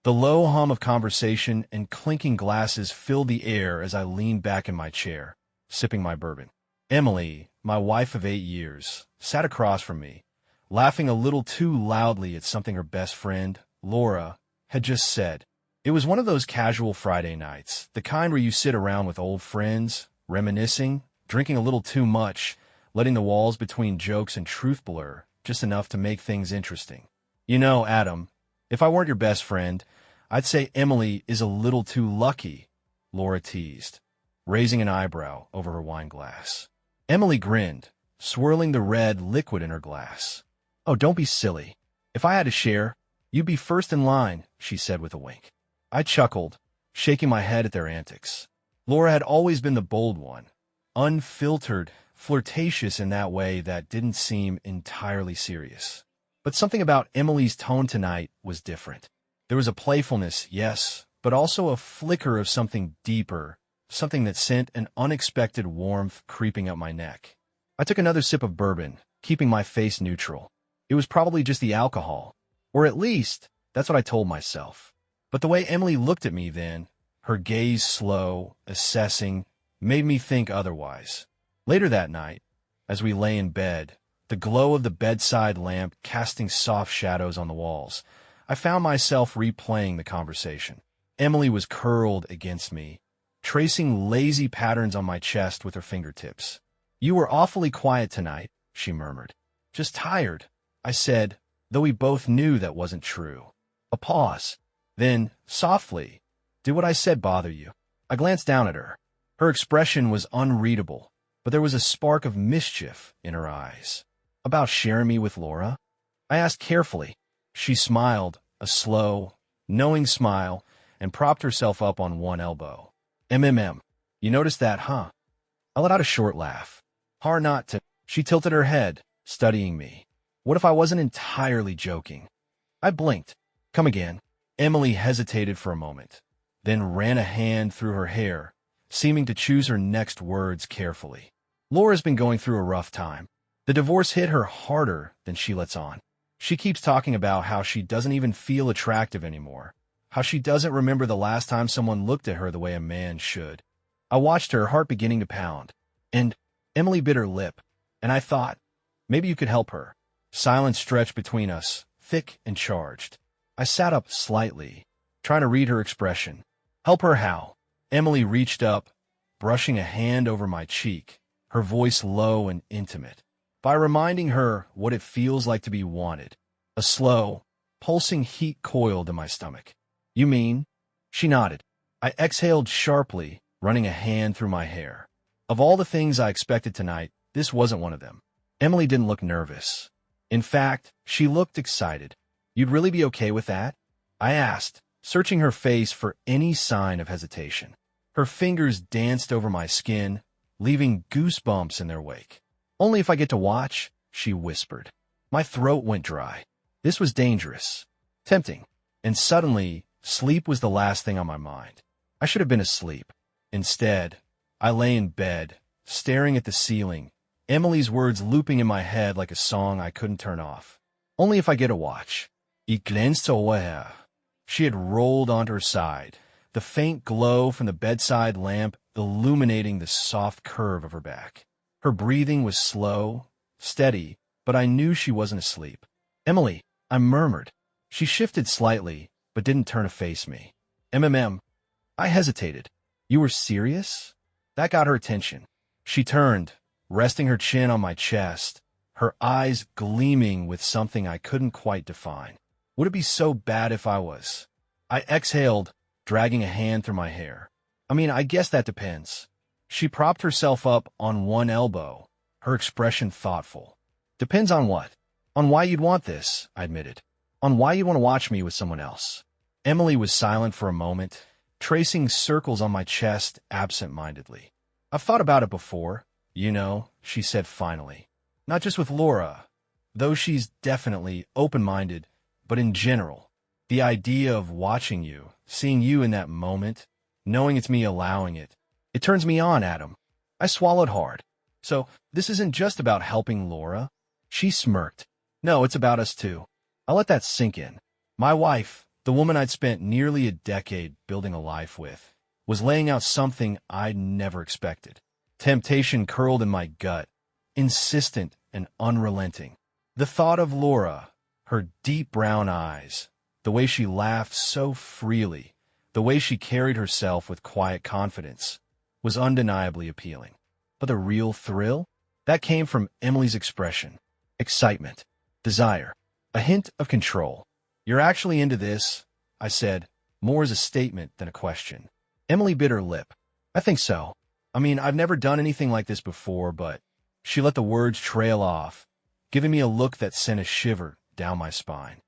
The low hum of conversation and clinking glasses filled the air as I leaned back in my chair, sipping my bourbon. Emily, my wife of 8 years, sat across from me, laughing a little too loudly at something her best friend, Laura, had just said. It was one of those casual Friday nights, the kind where you sit around with old friends, reminiscing, drinking a little too much, letting the walls between jokes and truth blur, just enough to make things interesting. You know, Adam, if I weren't your best friend, I'd say Emily is a little too lucky, Laura teased, raising an eyebrow over her wine glass. Emily grinned, swirling the red liquid in her glass. Oh, don't be silly. If I had a share, you'd be first in line, she said with a wink. I chuckled, shaking my head at their antics. Laura had always been the bold one, unfiltered, flirtatious in that way that didn't seem entirely serious. But something about Emily's tone tonight was different. There was a playfulness, yes, but also a flicker of something deeper, something that sent an unexpected warmth creeping up my neck. I took another sip of bourbon, keeping my face neutral. It was probably just the alcohol, or at least, that's what I told myself. But the way Emily looked at me then, her gaze slow, assessing, made me think otherwise. Later that night, as we lay in bed, the glow of the bedside lamp casting soft shadows on the walls, I found myself replaying the conversation. Emily was curled against me, tracing lazy patterns on my chest with her fingertips. You were awfully quiet tonight, she murmured. Just tired, I said, though we both knew that wasn't true. A pause. Then, softly, did what I said bother you? I glanced down at her. Her expression was unreadable, but there was a spark of mischief in her eyes. About sharing me with Laura? I asked carefully. She smiled, a slow, knowing smile, and propped herself up on one elbow. You noticed that, huh? I let out a short laugh. Hard not to. She tilted her head, studying me. What if I wasn't entirely joking? I blinked. Come again. Emily hesitated for a moment, then ran a hand through her hair, seeming to choose her next words carefully. Laura's been going through a rough time. The divorce hit her harder than she lets on. She keeps talking about how she doesn't even feel attractive anymore, how she doesn't remember the last time someone looked at her the way a man should. I watched her heart beginning to pound, and Emily bit her lip, and I thought, maybe you could help her. Silence stretched between us, thick and charged. I sat up slightly, trying to read her expression. Help her how? Emily reached up, brushing a hand over my cheek, her voice low and intimate. By reminding her what it feels like to be wanted. A slow, pulsing heat coiled in my stomach. You mean? She nodded. I exhaled sharply, running a hand through my hair. Of all the things I expected tonight, this wasn't one of them. Emily didn't look nervous. In fact, she looked excited. You'd really be okay with that? I asked, searching her face for any sign of hesitation. Her fingers danced over my skin, leaving goosebumps in their wake. Only if I get to watch, she whispered. My throat went dry. This was dangerous, tempting, and suddenly, sleep was the last thing on my mind. I should have been asleep. Instead, I lay in bed, staring at the ceiling, Emily's words looping in my head like a song I couldn't turn off. Only if I get a watch. Ich glänzte woher. She had rolled onto her side, the faint glow from the bedside lamp illuminating the soft curve of her back. Her breathing was slow, steady, but I knew she wasn't asleep. Emily, I murmured. She shifted slightly, but didn't turn to face me. I hesitated. You were serious? That got her attention. She turned, resting her chin on my chest, her eyes gleaming with something I couldn't quite define. Would it be so bad if I was? I exhaled, dragging a hand through my hair. I guess that depends. She propped herself up on one elbow, her expression thoughtful. Depends on what? On why you'd want this, I admitted. On why you'd want to watch me with someone else. Emily was silent for a moment, tracing circles on my chest absent-mindedly. I've thought about it before, she said finally. Not just with Laura, though she's definitely open-minded, but in general. The idea of watching you, seeing you in that moment, knowing it's me allowing it, it turns me on, Adam. I swallowed hard. So, this isn't just about helping Laura? She smirked. No, it's about us too. I'll let that sink in. My wife, The woman I'd spent nearly a decade building a life with was laying out something I'd never expected. Temptation curled in my gut, insistent and unrelenting. The thought of Laura, her deep brown eyes, the way she laughed so freely, the way she carried herself with quiet confidence, was undeniably appealing. But the real thrill? That came from Emily's expression. Excitement. Desire. A hint of control. "You're actually into this," I said, more as a statement than a question. Emily bit her lip. "I think so. I mean, I've never done anything like this before, but—" She let the words trail off, giving me a look that sent a shiver down my spine.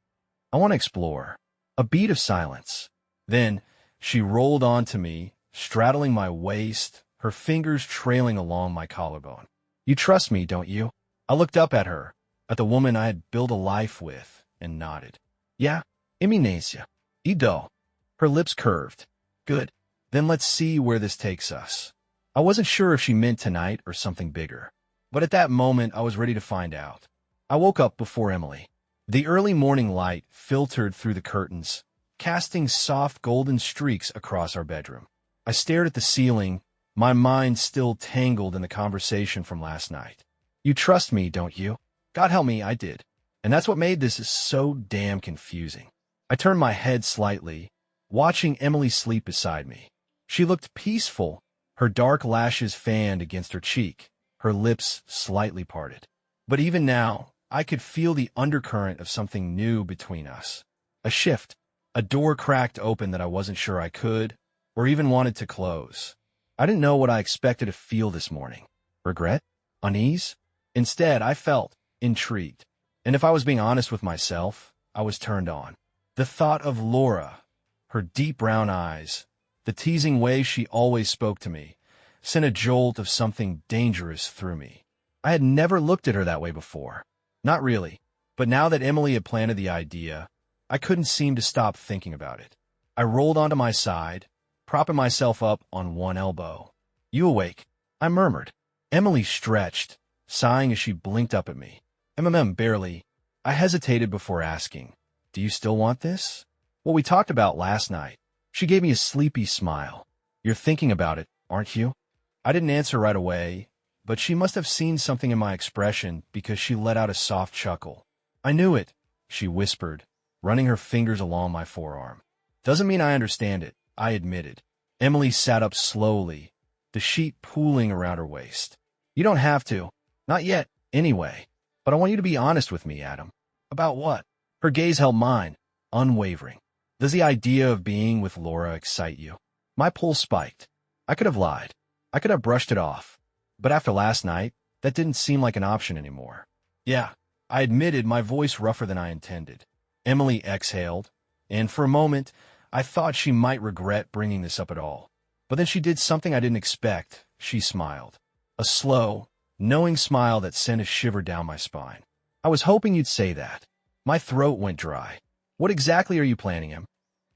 "I want to explore." A beat of silence. Then she rolled onto me, straddling my waist, her fingers trailing along my collarbone. "You trust me, don't you?" I looked up at her, at the woman I had built a life with, and nodded. "Yeah, Eminesia. Ido." Her lips curved. "Good. Then let's see where this takes us." I wasn't sure if she meant tonight or something bigger, but at that moment I was ready to find out. I woke up before Emily. The early morning light filtered through the curtains, casting soft golden streaks across our bedroom. I stared at the ceiling, my mind still tangled in the conversation from last night. "You trust me, don't you?" God help me, I did. And that's what made this so damn confusing. I turned my head slightly, watching Emily sleep beside me. She looked peaceful, her dark lashes fanned against her cheek, her lips slightly parted. But even now, I could feel the undercurrent of something new between us. A shift. A door cracked open that I wasn't sure I could, or even wanted to close. I didn't know what I expected to feel this morning. Regret? Unease? Instead, I felt intrigued. And if I was being honest with myself, I was turned on. The thought of Laura, her deep brown eyes, the teasing way she always spoke to me, sent a jolt of something dangerous through me. I had never looked at her that way before. Not really. But now that Emily had planted the idea, I couldn't seem to stop thinking about it. I rolled onto my side, propping myself up on one elbow. "You awake?" I murmured. Emily stretched, sighing as she blinked up at me. Barely. I hesitated before asking, "Do you still want this?" "What we talked about last night." She gave me a sleepy smile. "You're thinking about it, aren't you?" I didn't answer right away, but she must have seen something in my expression because she let out a soft chuckle. "I knew it," she whispered, running her fingers along my forearm. "Doesn't mean I understand it," I admitted. Emily sat up slowly, the sheet pooling around her waist. "You don't have to. Not yet, anyway. But I want you to be honest with me, Adam." "About what?" Her gaze held mine, unwavering. "Does the idea of being with Laura excite you?" My pulse spiked. I could have lied. I could have brushed it off. But after last night, that didn't seem like an option anymore. "Yeah," I admitted, my voice rougher than I intended. Emily exhaled, and for a moment, I thought she might regret bringing this up at all. But then she did something I didn't expect. She smiled. A slow, knowing smile that sent a shiver down my spine. "I was hoping you'd say that." My throat went dry. "What exactly are you planning, Em?"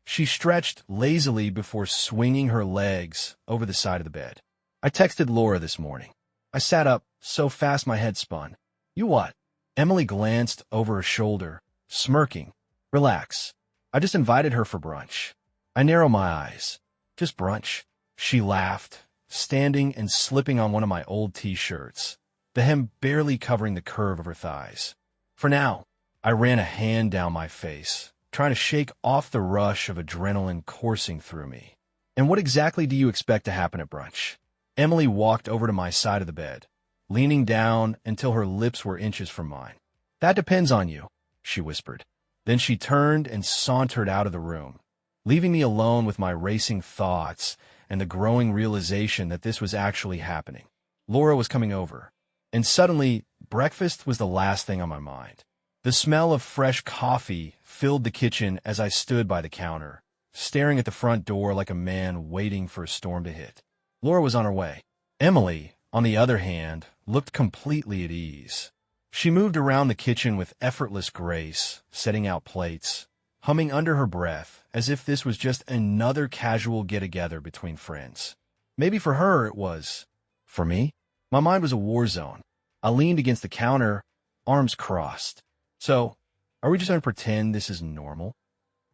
She stretched lazily before swinging her legs over the side of the bed. "I texted Laura this morning." I sat up so fast my head spun. "You what?" Emily glanced over her shoulder, smirking. "Relax. I just invited her for brunch." I narrowed my eyes. "Just brunch?" She laughed, standing and slipping on one of my old t-shirts, the hem barely covering the curve of her thighs. "For now." I ran a hand down my face, trying to shake off the rush of adrenaline coursing through me. "And what exactly do you expect to happen at brunch?" Emily walked over to my side of the bed, leaning down until her lips were inches from mine. "That depends on you," she whispered. Then she turned and sauntered out of the room, leaving me alone with my racing thoughts and the growing realization that this was actually happening. Laura was coming over, and suddenly breakfast was the last thing on my mind. The smell of fresh coffee filled the kitchen as I stood by the counter, staring at the front door like a man waiting for a storm to hit. Laura was on her way. Emily, on the other hand, looked completely at ease. She moved around the kitchen with effortless grace, setting out plates, humming under her breath as if this was just another casual get-together between friends. Maybe for her it was. For me, my mind was a war zone. I leaned against the counter, arms crossed. "So, are we just going to pretend this is normal?"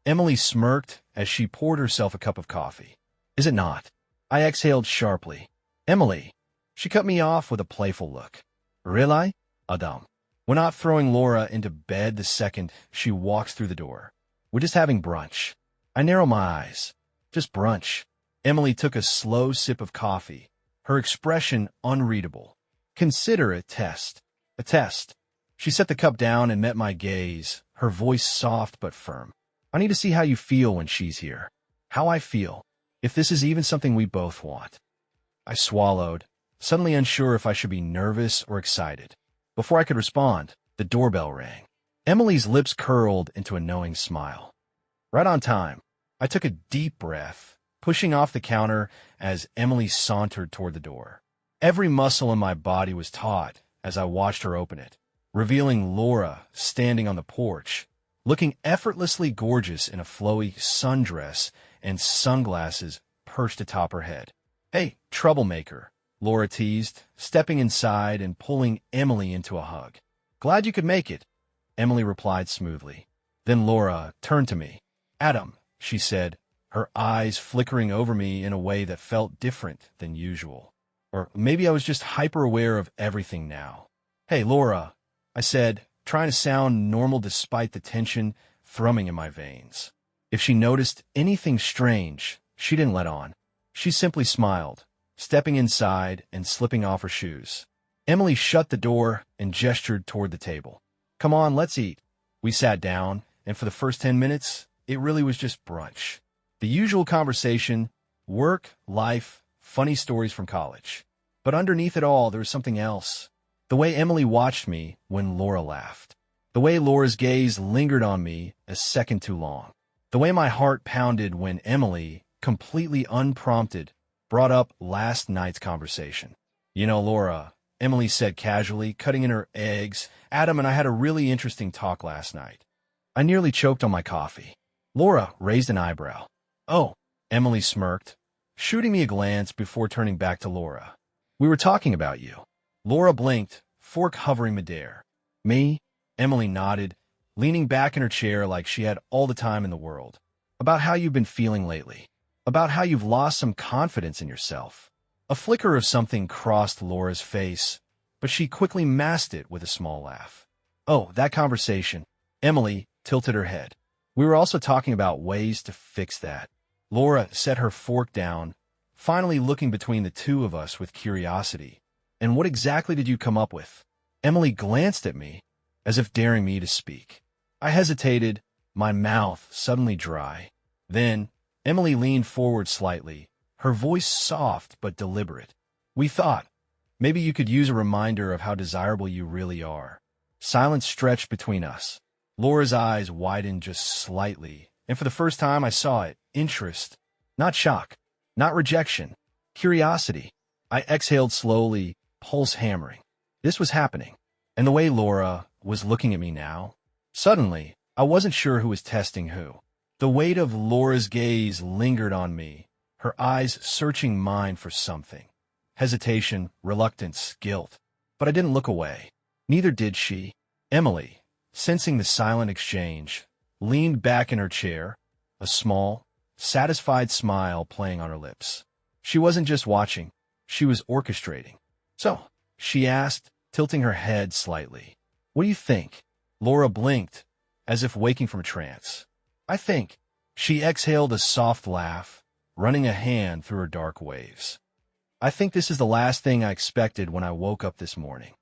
Emily smirked as she poured herself a cup of coffee. Is it not? I exhaled sharply. Emily. She cut me off with a playful look. Really? Adam. We're not throwing Laura into bed the second she walks through the door. We're just having brunch. I narrow my eyes. Just brunch. Emily took a slow sip of coffee, her expression unreadable. Consider a test. A test. She set the cup down and met my gaze, her voice soft but firm. I need to see how you feel when she's here. How I feel. If this is even something we both want. I swallowed, suddenly unsure if I should be nervous or excited. Before I could respond, the doorbell rang. Emily's lips curled into a knowing smile. Right on time. I took a deep breath, pushing off the counter as Emily sauntered toward the door. Every muscle in my body was taut as I watched her open it, revealing Laura standing on the porch, looking effortlessly gorgeous in a flowy sundress and sunglasses perched atop her head. Hey, troublemaker, Laura teased, stepping inside and pulling Emily into a hug. Glad you could make it, Emily replied smoothly. Then Laura turned to me. Adam, she said, her eyes flickering over me in a way that felt different than usual. Or maybe I was just hyper-aware of everything now. Hey, Laura, I said, trying to sound normal despite the tension thrumming in my veins. If she noticed anything strange, she didn't let on. She simply smiled, stepping inside and slipping off her shoes. Emily shut the door and gestured toward the table. Come on, let's eat. We sat down, and for the first 10 minutes, it really was just brunch. The usual conversation, work, life, funny stories from college. But underneath it all, there was something else. The way Emily watched me when Laura laughed. The way Laura's gaze lingered on me a second too long. The way my heart pounded when Emily, completely unprompted, brought up last night's conversation. You know, Laura, Emily said casually, cutting in her eggs, Adam and I had a really interesting talk last night. I nearly choked on my coffee. Laura raised an eyebrow. Oh, Emily smirked, shooting me a glance before turning back to Laura. We were talking about you. Laura blinked, fork hovering midair. Me? Emily nodded, leaning back in her chair like she had all the time in the world. About how you've been feeling lately. About how you've lost some confidence in yourself. A flicker of something crossed Laura's face, but she quickly masked it with a small laugh. Oh, that conversation. Emily tilted her head. We were also talking about ways to fix that. Laura set her fork down, finally looking between the two of us with curiosity. And what exactly did you come up with? Emily glanced at me, as if daring me to speak. I hesitated, my mouth suddenly dry. Then, Emily leaned forward slightly, her voice soft but deliberate. We thought, maybe you could use a reminder of how desirable you really are. Silence stretched between us. Laura's eyes widened just slightly, and for the first time I saw it, interest. Not shock, not rejection, curiosity. I exhaled slowly, pulse hammering. This was happening, and the way Laura was looking at me now. Suddenly, I wasn't sure who was testing who. The weight of Laura's gaze lingered on me, her eyes searching mine for something. Hesitation, reluctance, guilt. But I didn't look away. Neither did she. Emily, sensing the silent exchange, leaned back in her chair, a small, satisfied smile playing on her lips. She wasn't just watching, she was orchestrating. So, she asked, tilting her head slightly. What do you think? Laura blinked, as if waking from a trance. I think. She exhaled a soft laugh, running a hand through her dark waves. I think this is the last thing I expected when I woke up this morning.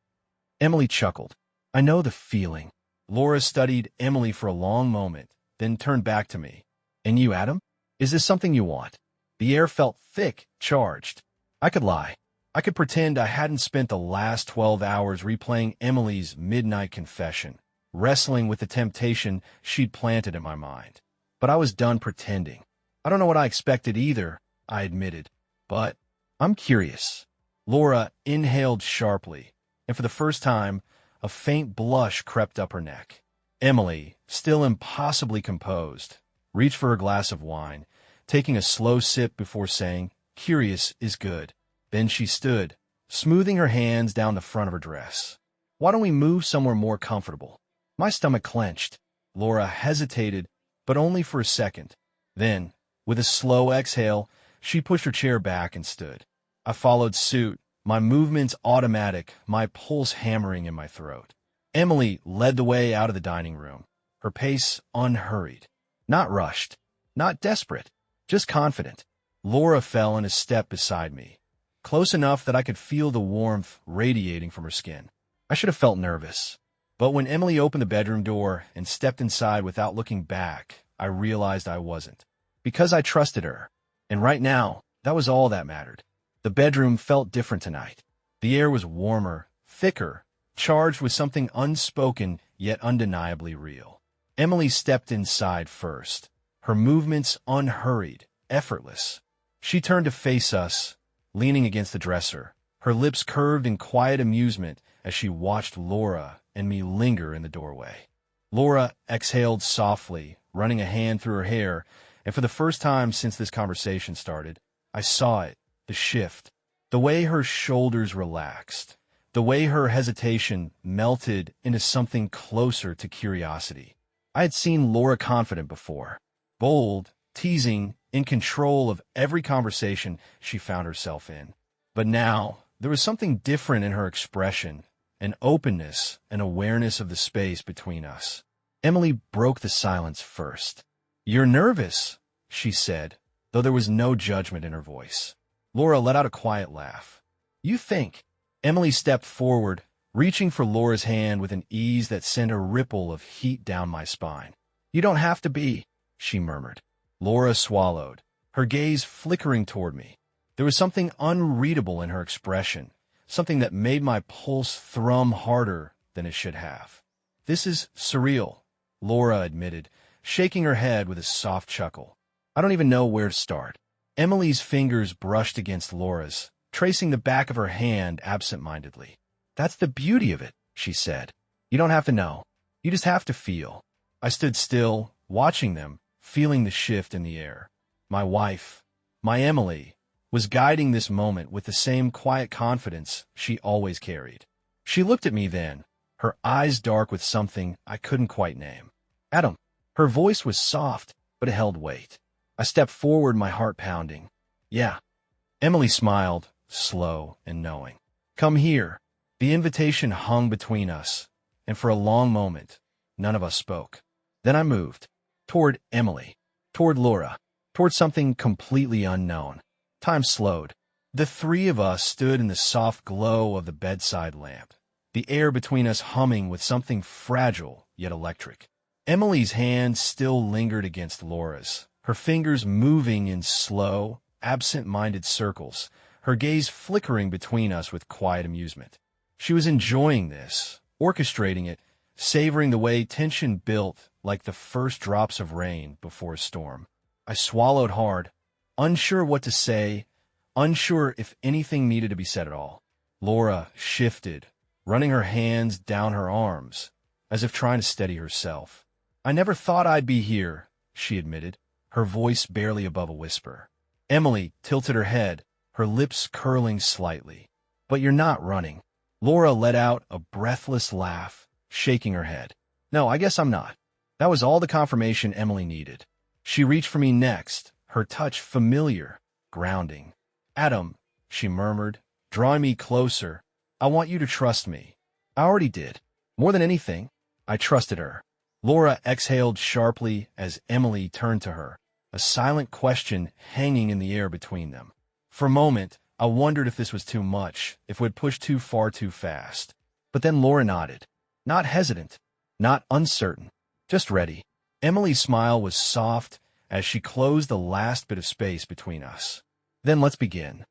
Emily chuckled. I know the feeling. Laura studied Emily for a long moment, then turned back to me. And you, Adam? Is this something you want? The air felt thick, charged. I could lie. I could pretend I hadn't spent the last 12 hours replaying Emily's midnight confession, wrestling with the temptation she'd planted in my mind. But I was done pretending. I don't know what I expected either, I admitted. But I'm curious. Laura inhaled sharply, and for the first time, a faint blush crept up her neck. Emily, still impossibly composed, reached for her glass of wine, taking a slow sip before saying, "Curious is good." Then she stood, smoothing her hands down the front of her dress. "Why don't we move somewhere more comfortable?" My stomach clenched. Laura hesitated, but only for a second. Then, with a slow exhale, she pushed her chair back and stood. I followed suit, my movements automatic, my pulse hammering in my throat. Emily led the way out of the dining room, her pace unhurried. Not rushed, not desperate, just confident. Laura fell in a step beside me, close enough that I could feel the warmth radiating from her skin. I should have felt nervous. But when Emily opened the bedroom door and stepped inside without looking back, I realized I wasn't. Because I trusted her. And right now, that was all that mattered. The bedroom felt different tonight. The air was warmer, thicker, charged with something unspoken yet undeniably real. Emily stepped inside first, her movements unhurried, effortless. She turned to face us, leaning against the dresser, her lips curved in quiet amusement as she watched Laura and me linger in the doorway. Laura exhaled softly, running a hand through her hair, and for the first time since this conversation started, I saw it, the shift, the way her shoulders relaxed, the way her hesitation melted into something closer to curiosity. I had seen Laura confident before, bold, teasing, in control of every conversation she found herself in. But now, there was something different in her expression, an openness, an awareness of the space between us. Emily broke the silence first. "You're nervous," she said, though there was no judgment in her voice. Laura let out a quiet laugh. "You think?" Emily stepped forward, reaching for Laura's hand with an ease that sent a ripple of heat down my spine. "You don't have to be," she murmured. Laura swallowed, her gaze flickering toward me. There was something unreadable in her expression, something that made my pulse thrum harder than it should have. "This is surreal," Laura admitted, shaking her head with a soft chuckle. "I don't even know where to start." Emily's fingers brushed against Laura's, tracing the back of her hand absent-mindedly. "That's the beauty of it," she said. "You don't have to know. You just have to feel." I stood still, watching them, feeling the shift in the air. My wife, my Emily, was guiding this moment with the same quiet confidence she always carried. She looked at me then, her eyes dark with something I couldn't quite name. "Adam." Her voice was soft, but it held weight. I stepped forward, my heart pounding. "Yeah." Emily smiled, slow and knowing. "Come here." The invitation hung between us, and for a long moment, none of us spoke. Then I moved. Toward Emily. Toward Laura. Toward something completely unknown. Time slowed. The three of us stood in the soft glow of the bedside lamp, the air between us humming with something fragile yet electric. Emily's hand still lingered against Laura's, her fingers moving in slow, absent-minded circles, her gaze flickering between us with quiet amusement. She was enjoying this, orchestrating it, savoring the way tension built like the first drops of rain before a storm. I swallowed hard, unsure what to say, unsure if anything needed to be said at all. Laura shifted, running her hands down her arms, as if trying to steady herself. "I never thought I'd be here," she admitted, her voice barely above a whisper. Emily tilted her head, her lips curling slightly. "But you're not running." Laura let out a breathless laugh, shaking her head. "No, I guess I'm not." That was all the confirmation Emily needed. She reached for me next, her touch familiar, grounding. "Adam," she murmured, drawing me closer, "I want you to trust me." I already did. More than anything, I trusted her. Laura exhaled sharply as Emily turned to her, a silent question hanging in the air between them. For a moment, I wondered if this was too much, if we'd pushed too far too fast. But then Laura nodded. Not hesitant, not uncertain, just ready. Emily's smile was soft as she closed the last bit of space between us. "Then let's begin."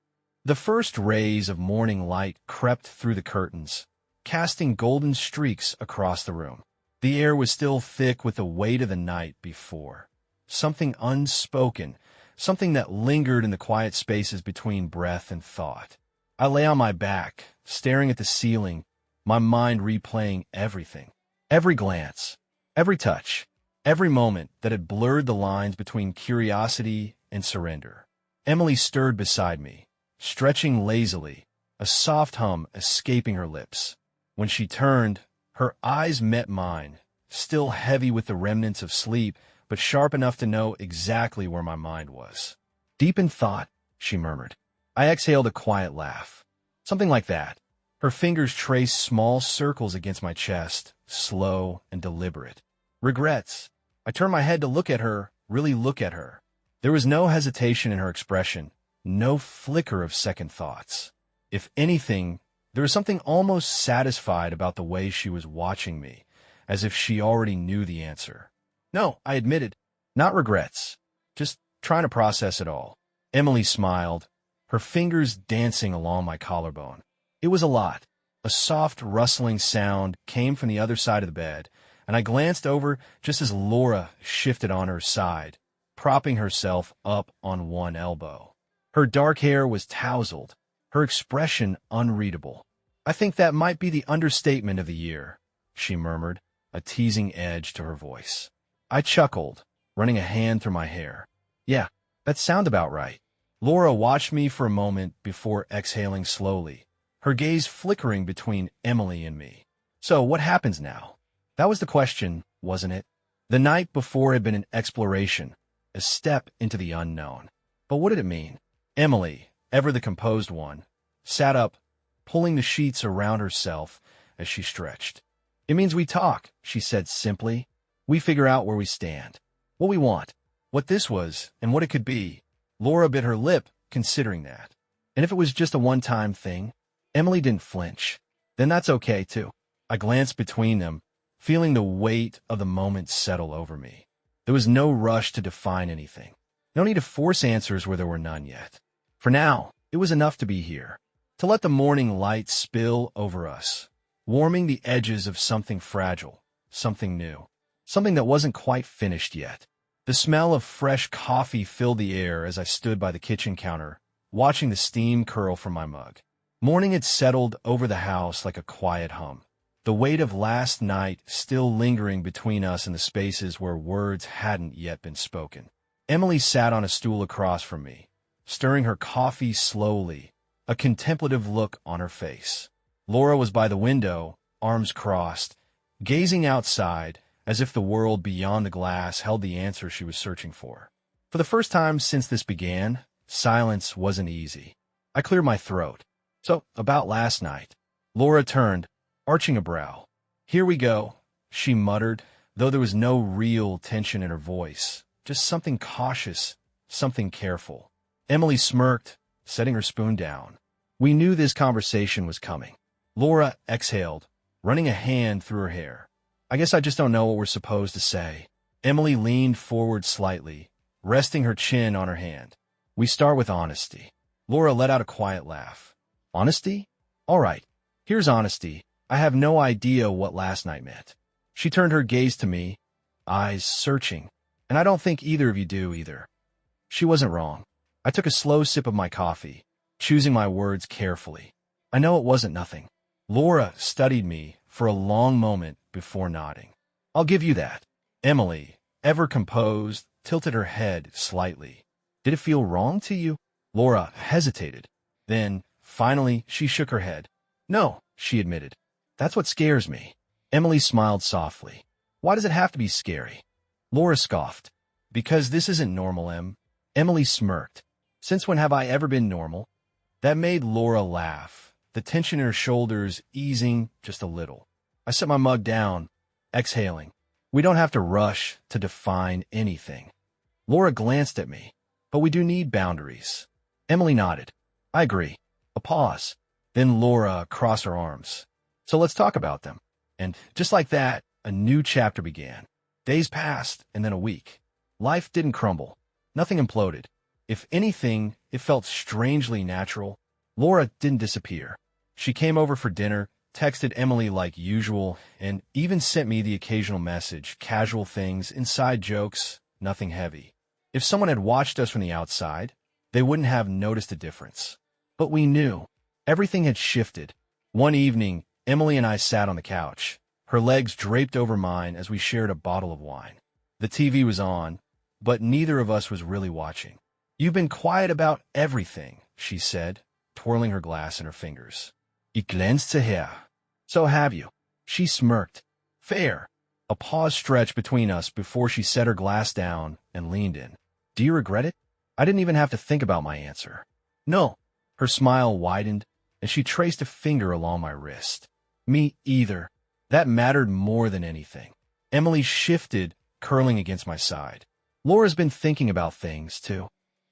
The first rays of morning light crept through the curtains, casting golden streaks across the room. The air was still thick with the weight of the night before. Something unspoken, something that lingered in the quiet spaces between breath and thought. I lay on my back, staring at the ceiling, my mind replaying everything. Every glance, every touch, every moment that had blurred the lines between curiosity and surrender. Emily stirred beside me, stretching lazily, a soft hum escaping her lips. When she turned, her eyes met mine, still heavy with the remnants of sleep, but sharp enough to know exactly where my mind was. Deep in thought, she murmured. I exhaled a quiet laugh. Something like that. Her fingers traced small circles against my chest, slow and deliberate. Regrets. I turned my head to look at her, really look at her. There was no hesitation in her expression, no flicker of second thoughts. If anything, there was something almost satisfied about the way she was watching me, as if she already knew the answer. No, I admitted, not regrets, just trying to process it all. Emily smiled, her fingers dancing along my collarbone. It was a lot. A soft, rustling sound came from the other side of the bed, and I glanced over just as Laura shifted on her side, propping herself up on one elbow. Her dark hair was tousled, her expression unreadable. I think that might be the understatement of the year, she murmured, a teasing edge to her voice. I chuckled, running a hand through my hair. Yeah, that sounds about right. Laura watched me for a moment before exhaling slowly, her gaze flickering between Emily and me. So what happens now? That was the question, wasn't it? The night before had been an exploration, a step into the unknown. But what did it mean? Emily, ever the composed one, sat up, pulling the sheets around herself as she stretched. It means we talk, she said simply. We figure out where we stand, what we want, what this was, and what it could be. Laura bit her lip, considering that. And if it was just a one-time thing? Emily didn't flinch. Then that's okay, too. I glanced between them, feeling the weight of the moment settle over me. There was no rush to define anything. No need to force answers where there were none yet. For now, it was enough to be here, to let the morning light spill over us, warming the edges of something fragile, something new, something that wasn't quite finished yet. The smell of fresh coffee filled the air as I stood by the kitchen counter, watching the steam curl from my mug. Morning had settled over the house like a quiet hum, the weight of last night still lingering between us in the spaces where words hadn't yet been spoken. Emily sat on a stool across from me, stirring her coffee slowly, a contemplative look on her face. Laura was by the window, arms crossed, gazing outside as if the world beyond the glass held the answer she was searching for. For the first time since this began, silence wasn't easy. I cleared my throat. So, about last night. Laura turned, arching a brow. Here we go, she muttered, though there was no real tension in her voice, just something cautious, something careful. Emily smirked, setting her spoon down. We knew this conversation was coming. Laura exhaled, running a hand through her hair. I guess I just don't know what we're supposed to say. Emily leaned forward slightly, resting her chin on her hand. We start with honesty. Laura let out a quiet laugh. Honesty? All right, here's honesty. I have no idea what last night meant. She turned her gaze to me, eyes searching, and I don't think either of you do either. She wasn't wrong. I took a slow sip of my coffee, choosing my words carefully. I know it wasn't nothing. Laura studied me for a long moment before nodding. I'll give you that. Emily, ever composed, tilted her head slightly. Did it feel wrong to you? Laura hesitated. Then, finally, she shook her head. No, she admitted. That's what scares me. Emily smiled softly. Why does it have to be scary? Laura scoffed. Because this isn't normal, Em. Emily smirked. Since when have I ever been normal? That made Laura laugh, the tension in her shoulders easing just a little. I set my mug down, exhaling. We don't have to rush to define anything. Laura glanced at me. But we do need boundaries. Emily nodded. I agree. A pause. Then Laura crossed her arms. So let's talk about them. And just like that, a new chapter began. Days passed, and then a week. Life didn't crumble. Nothing imploded. If anything, it felt strangely natural. Laura didn't disappear. She came over for dinner, texted Emily like usual, and even sent me the occasional message, casual things, inside jokes, nothing heavy. If someone had watched us from the outside, they wouldn't have noticed a difference. But we knew. Everything had shifted. One evening, Emily and I sat on the couch, her legs draped over mine as we shared a bottle of wine. The TV was on, but neither of us was really watching. You've been quiet about everything, she said, twirling her glass in her fingers. Ich glänzte her. So have you. She smirked. Fair. A pause stretched between us before she set her glass down and leaned in. Do you regret it? I didn't even have to think about my answer. No. Her smile widened, and she traced a finger along my wrist. Me either. That mattered more than anything. Emily shifted, curling against my side. Laura's been thinking about things, too.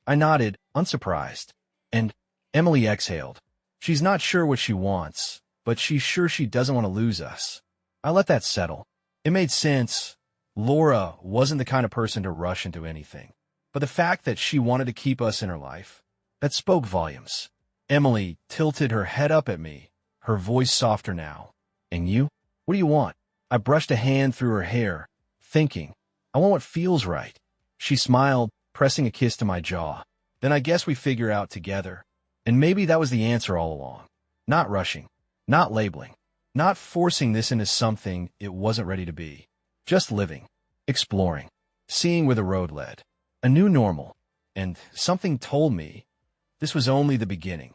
I nodded, unsurprised. And Emily exhaled. She's not sure what she wants, but she's sure she doesn't want to lose us. I let that settle. It made sense. Laura wasn't the kind of person to rush into anything. But the fact that she wanted to keep us in her life, that spoke volumes. Emily tilted her head up at me, her voice softer now. And you? What do you want? I brushed a hand through her hair, thinking, I want what feels right. She smiled, pressing a kiss to my jaw. Then I guess we figure out together. And maybe that was the answer all along. Not rushing, not labeling, not forcing this into something it wasn't ready to be. Just living, exploring, seeing where the road led. A new normal. And something told me this was only the beginning.